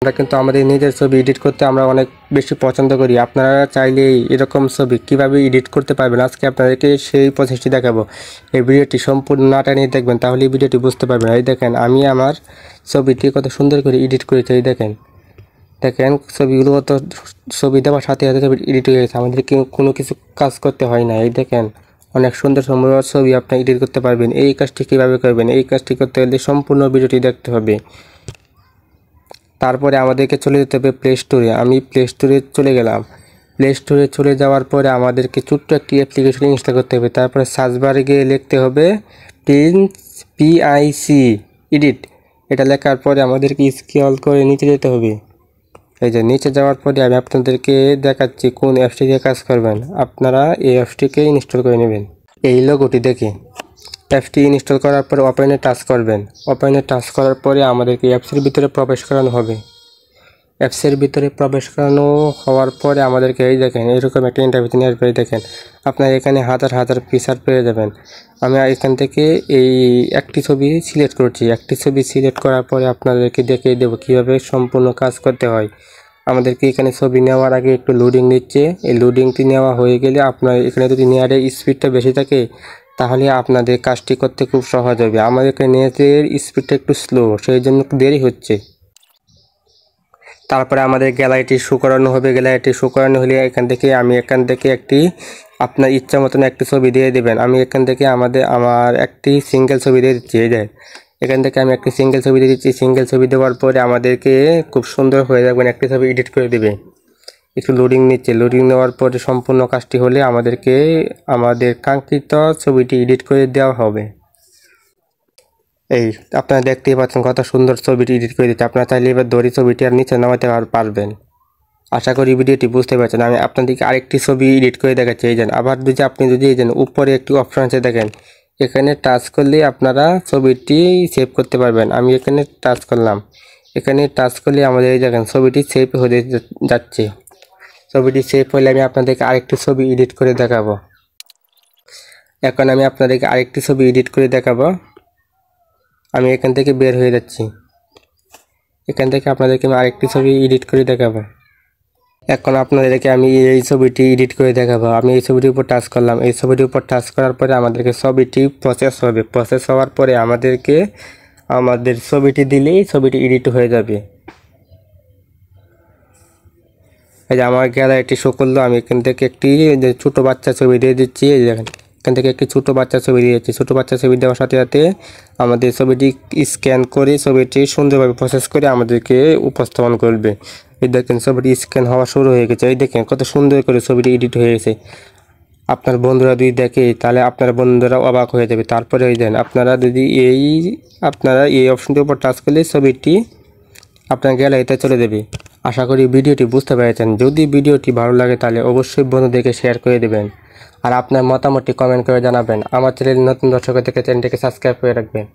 আমরা কিন্তু আমাদের নিজের ছবি এডিট করতে আমরা অনেক বেশি পছন্দ করি। আপনারা চাইলেই এরকম ছবি কীভাবে এডিট করতে পারবেন আজকে আপনাদেরকে সেই প্রসেসটি দেখাবো। এই ভিডিওটি সম্পূর্ণ না টেনে দেখবেন, তাহলে এই ভিডিওটি বুঝতে পারবেন। এই দেখেন আমি আমার ছবিটি কত সুন্দর করে এডিট করেছি। এই দেখেন ছবিগুলো কত, ছবি দেওয়ার সাথে সাথে ছবি এডিট হয়ে গেছে, আমাদেরকে কোনো কিছু কাজ করতে হয় না। এই দেখেন অনেক সুন্দর সুন্দর ছবি আপনি এডিট করতে পারবেন। এই কাজটি কীভাবে করবেন, এই কাজটি করতে হলে সম্পূর্ণ ভিডিওটি দেখতে হবে। তারপরে আমাদেরকে চলে যেতে হবে প্লে স্টোরে। আমি প্লে স্টোরে চলে গেলাম। প্লে স্টোরে চলে যাওয়ার পরে আমাদেরকে ছোট্ট একটি অ্যাপ্লিকেশন ইনস্টল করতে হবে। তারপরে সার্চ বারে গিয়ে লিখতে হবে PIC এডিট। এটা লেখার পরে আমাদেরকে স্ক্রল করে নিচে যেতে হবে। এই যে নিচে যাওয়ার পরে আমি আপনাদেরকে দেখাচ্ছি কোন অ্যাপসটি দিয়ে কাজ করবেন। আপনারা এই অ্যাপসটিকে ইনস্টল করে নেবেন। এই লোগোটি দেখে অ্যাপসটি ইনস্টল করার পরে ওপেনে টাচ করবেন। ওপেনে টাচ করার পরে আমাদেরকে অ্যাপসের ভিতরে প্রবেশ করানো হবে। অ্যাপসের ভিতরে প্রবেশ করানো হওয়ার পরে আমাদেরকে এই দেখেন এরকম একটা ইন্টারভিউ নিয়ে আসবে। দেখেন আপনার এখানে হাজার হাজার ফিচার পেয়ে যাবেন। আমি এখান থেকে এই একটি ছবি সিলেক্ট করছি। একটি ছবি সিলেক্ট করার পরে আপনাদেরকে দেখিয়ে দেবো কীভাবে সম্পূর্ণ কাজ করতে হয়। আমাদেরকে এখানে ছবি নেওয়ার আগে একটু লোডিং নিচ্ছে। এই লোডিংটি নেওয়া হয়ে গেলে আপনার এখানে যদি নেওয়ারের স্পিডটা বেশি থাকে তাহলে আপনাদের কাজটি করতে খুব সহজ হবে। আমাদের এখানে নেটের স্পিডটা একটু স্লো, সেই জন্য একটু দেরি হচ্ছে। তারপরে আমাদের গ্যালারিটি শো করানো হবে। গ্যালারিটি শো করানো হলে এখান থেকে একটি আপনার ইচ্ছা মতন একটি ছবি দিয়ে দেবেন। আমি এখান থেকে আমার একটি সিঙ্গেল ছবি দিয়ে দিচ্ছি। এই দেখ এখান থেকে আমি একটি সিঙ্গেল ছবি দিয়ে দিচ্ছি। সিঙ্গেল ছবি দেওয়ার পরে আমাদেরকে খুব সুন্দর হয়ে যাবেন একটি ছবি এডিট করে দেবে। একটু লোডিং নিচ্ছে। লোডিং নেওয়ার পরে সম্পূর্ণ কাজটি হলে আমাদেরকে আমাদের কাঙ্ক্ষিত ছবিটি এডিট করে দেওয়া হবে। এই আপনারা দেখতেই পাচ্ছেন কত সুন্দর ছবিটি এডিট করে দিচ্ছে। আপনারা চাইলে এবার দড়ি ছবিটি আর নিচে নামাতে পারবেন। আশা করি ভিডিওটি বুঝতে পারছেন। আমি আপনাদেরকে আরেকটি ছবি এডিট করে দেখাচ্ছি। এই যেন আবার আপনি যদি এই যেন উপরে একটি অপশন আছে দেখেন, এখানে টাচ করলে আপনারা ছবিটি সেভ করতে পারবেন। আমি এখানে টাচ করলাম। এখানে টাচ করলে আমাদের এই দেখেন ছবিটি সেভ হয়ে যাচ্ছে। ছবিটি সেভ হলে আমি আপনাদেরকে আরেকটি ছবি এডিট করে দেখাবো। এখন আমি আপনাদেরকে আরেকটি ছবি এডিট করে দেখাবো। আমি এখান থেকে বের হয়ে যাচ্ছি। এখান থেকে আপনাদেরকে আমি আরেকটি ছবি এডিট করে দেখাবো। এখন আপনাদেরকে আমি এই ছবিটি এডিট করে দেখাবো। আমি এই ছবিটির উপর টাচ করলাম। এই ছবিটির উপর টাচ করার পরে আমাদেরকে ছবিটি প্রসেস হবে। প্রসেস হওয়ার পরে আমাদের ছবিটি দিলেই ছবিটি এডিট হয়ে যাবে। এই যে আমার গ্যালারিটি শো করলো। আমি এখান থেকে একটি ছোটো বাচ্চা ছবি দিয়ে দিচ্ছি। এই দেখেন এখান থেকে একটি ছোটো বাচ্চা ছবি দিয়েছি। ছোটো বাচ্চা ছবি দেওয়ার সাথে সাথে আমাদের ছবিটি স্ক্যান করে ছবিটি সুন্দরভাবে প্রসেস করে আমাদেরকে উপস্থাপন করবে। এই দেখেন ছবিটি স্ক্যান হওয়া শুরু হয়ে গেছে। এই দেখেন কত সুন্দর করে ছবিটি এডিট হয়ে গেছে। আপনার বন্ধুরা যদি দেখে তাহলে আপনার বন্ধুরা অবাক হয়ে যাবে। তারপরে এই দেন আপনারা এই অপশনটির উপর টাচ করলে ছবিটি আপনার গ্যালারিতে চলে যাবে। আশা করি ভিডিওটি বুঝতে পেরেছেন। যদি ভিডিওটি ভালো লাগে তাহলে অবশ্যই বন্ধুদেরকে শেয়ার করে দেবেন আর আপনার মতামতটি কমেন্ট করে জানাবেন। আমার চ্যানেল নতুন দর্শক থেকে চ্যানেলটিকে সাবস্ক্রাইব করে রাখবেন।